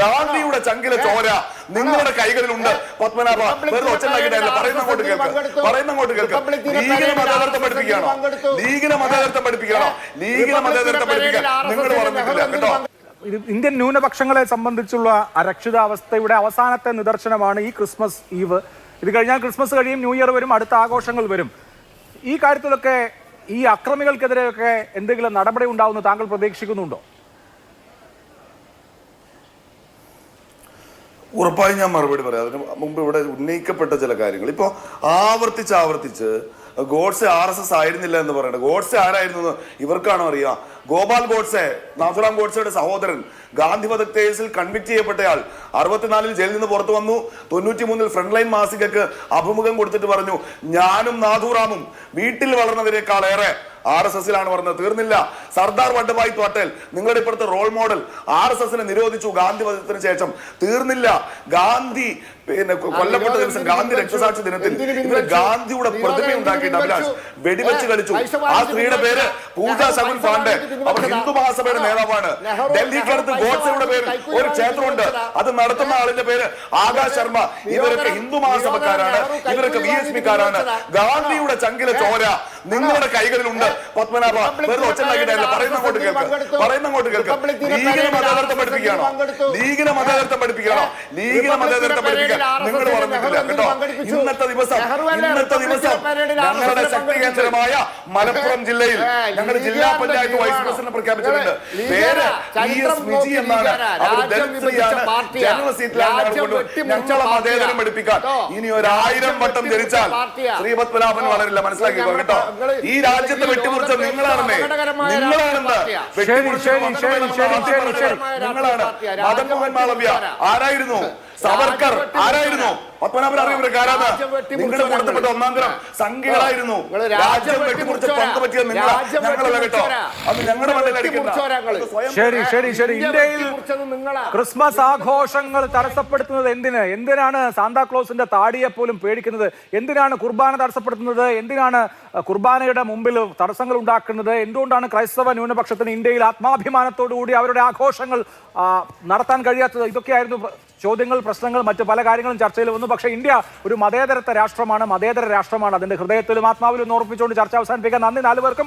ഗാന്ധിയുടെ ചങ്കിലെ ചോര നിങ്ങളുടെ കൈകളിലുണ്ട്. പത്മനാഭ വെറുതെ ഒച്ചണ്ടാക്കിയിട്ടല്ല, പറയുന്നങ്ങോട്ട് കേൾക്കാം. ലീഗിനെ മതേതരത്വം പഠിപ്പിക്കുകയാണോ? ലീഗിനെ മതേതരത്വം പഠിപ്പിക്കാൻ നിങ്ങൾ പറഞ്ഞിട്ടില്ല കേട്ടോ. ഇന്ത്യൻ ന്യൂനപക്ഷങ്ങളെ സംബന്ധിച്ചുള്ള അരക്ഷിതാവസ്ഥയുടെ അവസാനത്തെ നിദർശനമാണ് ഈ ക്രിസ്മസ് ഈവ്. ഇത് കഴിഞ്ഞാൽ ക്രിസ്മസ് കഴിയും, ന്യൂ ഇയർ വരും, അടുത്ത ആഘോഷങ്ങൾ വരും. ഈ കാര്യത്തിലൊക്കെ ഈ അക്രമികൾക്കെതിരെയൊക്കെ എന്തെങ്കിലും നടപടി ഉണ്ടാവുമെന്ന് താങ്കൾ പ്രതീക്ഷിക്കുന്നുണ്ടോ? ഉറപ്പായും ഞാൻ മറുപടി പറയാം. അതിന് മുമ്പ് ഇവിടെ ഉന്നയിക്കപ്പെട്ട ചില കാര്യങ്ങൾ ഇപ്പോൾ ആവർത്തിച്ച് ഗോഡ്സെ RSS ആയിരുന്നില്ല എന്ന് പറയണ്ട. ഗോഡ്സെ ആരായിരുന്നു ഇവർക്കാണോ അറിയാം? ഗോപാൽ ഗോഡ്സെ, നാഥുറാം ഗോഡ്സെയുടെ സഹോദരൻ, ഗാന്ധി വധ കേസിൽ കൺവിക്ട് ചെയ്യപ്പെട്ടയാൾ 64 ജയിലിൽ നിന്ന് പുറത്തു വന്നു. 93 ഫ്രണ്ട് ലൈൻ മാസികക്ക് അഭിമുഖം കൊടുത്തിട്ട് പറഞ്ഞു, ഞാനും നാഥുറാമും വീട്ടിൽ വളർന്നതിനേക്കാളേറെ RSSലാണ് പറഞ്ഞത്. തീർന്നില്ല. സർദാർ വല്ലഭായ് പട്ടേൽ, നിങ്ങളുടെ ഇപ്പോഴത്തെ റോൾ മോഡൽ, RSSനെ നിരോധിച്ചു ഗാന്ധി വധത്തിന് ശേഷം. തീർന്നില്ല. ഗാന്ധി കൊല്ലപ്പെട്ട ദിവസം, ഗാന്ധി രക്തസാക്ഷി ദിനത്തിൽ ഇവര് ഗാന്ധിയുടെ പ്രതിമ ഉണ്ടാക്കിയിട്ട് അഭിലാഷ് വെടിവെച്ച് കളിച്ചു. ആ സ്ത്രീയുടെ പേര് പൂജ ശകുൻ പാണ്ഡെ. അവർ ഹിന്ദു മഹാസഭയുടെ നേതാവാണ്. ഡൽഹിക്കടുത്ത് ഗോഡ്സെയുടെ പേരിൽ ഒരു ക്ഷേത്രമുണ്ട്, അത് നടത്തുന്ന ആളിന്റെ പേര് ആകാശ് ശർമ്മ. ഇവരൊക്കെ ഹിന്ദു മഹാസഭക്കാരാണ്, ഇവരൊക്കെ VSPക്കാരാണ്. ഗാന്ധിയുടെ ചങ്കിലെ ചോര നിങ്ങളുടെ കൈകളിലുണ്ട്. പത്മനാഭ വെറുതെ ഒച്ചണ്ടാക്കിയിട്ടല്ല, പറയുന്നങ്ങോട്ട് കേൾക്കാം. ലീഗിനെ മതേതരത്വം പഠിപ്പിക്കുകയാണോ? ലീഗിനെ മതേതരത്വം പഠിപ്പിക്കാൻ നിങ്ങൾ പറഞ്ഞിട്ടില്ല കേട്ടോ. ഇന്നത്തെ ദിവസം ഞങ്ങളുടെ ശക്തി കേന്ദ്രമായ മലപ്പുറം ജില്ലയിൽ ഞങ്ങളുടെ ജില്ലാ പഞ്ചായത്ത് വൈസ് പ്രസിഡന്റ് പ്രഖ്യാപിച്ചിട്ടുണ്ട്. പേര് ES വിജി എന്നാണ്. അവർ ദളിത് സ്ത്രീയാണ്, ജനറൽ സീറ്റിലാണ്. ഞങ്ങളെ മതേതരം പഠിപ്പിക്കാൻ ഇനി 1000 വട്ടം ധരിച്ചാൽ ശ്രീ പത്മനാഭൻ വളരില്ല. മനസ്സിലാക്കിക്കോ കേട്ടോ. ഈ രാജ്യത്തെ വെട്ടിമുറിച്ച നിങ്ങളാണെന്നേ, നിങ്ങളാണെന്ന് നിങ്ങളാണ്. മദൻമോഹൻ മാളവ്യ ആരായിരുന്നു? സവർക്കർ ആരായിരുന്നു? പത്മനാഭൻ അറിയവരൊക്കെ ആരാണ്? നിങ്ങളുടെ കൊടുത്തപ്പെട്ട ഒന്നാം തരം സംഖ്യകളായിരുന്നു. രാജ്യം വെട്ടിമുറിച്ച് പങ്കുപറ്റിയ ഞങ്ങളല്ല കേട്ടോ. അത് ഞങ്ങളുടെ ശരി. ഇന്ത്യയിൽ ക്രിസ്മസ് ആഘോഷങ്ങൾ തടസ്സപ്പെടുത്തുന്നത് എന്തിനാണ് സാന്താക്ലോസിന്റെ താടിയെ പോലും പേടിക്കുന്നത്? എന്തിനാണ് കുർബാന തടസ്സപ്പെടുത്തുന്നത്? എന്തിനാണ് കുർബാനയുടെ മുമ്പിൽ തടസ്സങ്ങൾ ഉണ്ടാക്കുന്നത്? എന്തുകൊണ്ടാണ് ക്രൈസ്തവ ന്യൂനപക്ഷത്തിന് ഇന്ത്യയിൽ ആത്മാഭിമാനത്തോടുകൂടി അവരുടെ ആഘോഷങ്ങൾ നടത്താൻ കഴിയാത്തത്? ഇതൊക്കെയായിരുന്നു ചോദ്യങ്ങൾ, പ്രശ്നങ്ങൾ, മറ്റു പല കാര്യങ്ങളും ചർച്ചയിൽ വന്നു. പക്ഷേ ഇന്ത്യ ഒരു മതേതര രാഷ്ട്രമാണ്. അതിന്റെ ഹൃദയത്തിലും ആത്മാവിലും ഓർപ്പിച്ചുകൊണ്ട് ചർച്ച അവസാനിപ്പിക്കാൻ നന്ദി 4 പേർക്കും.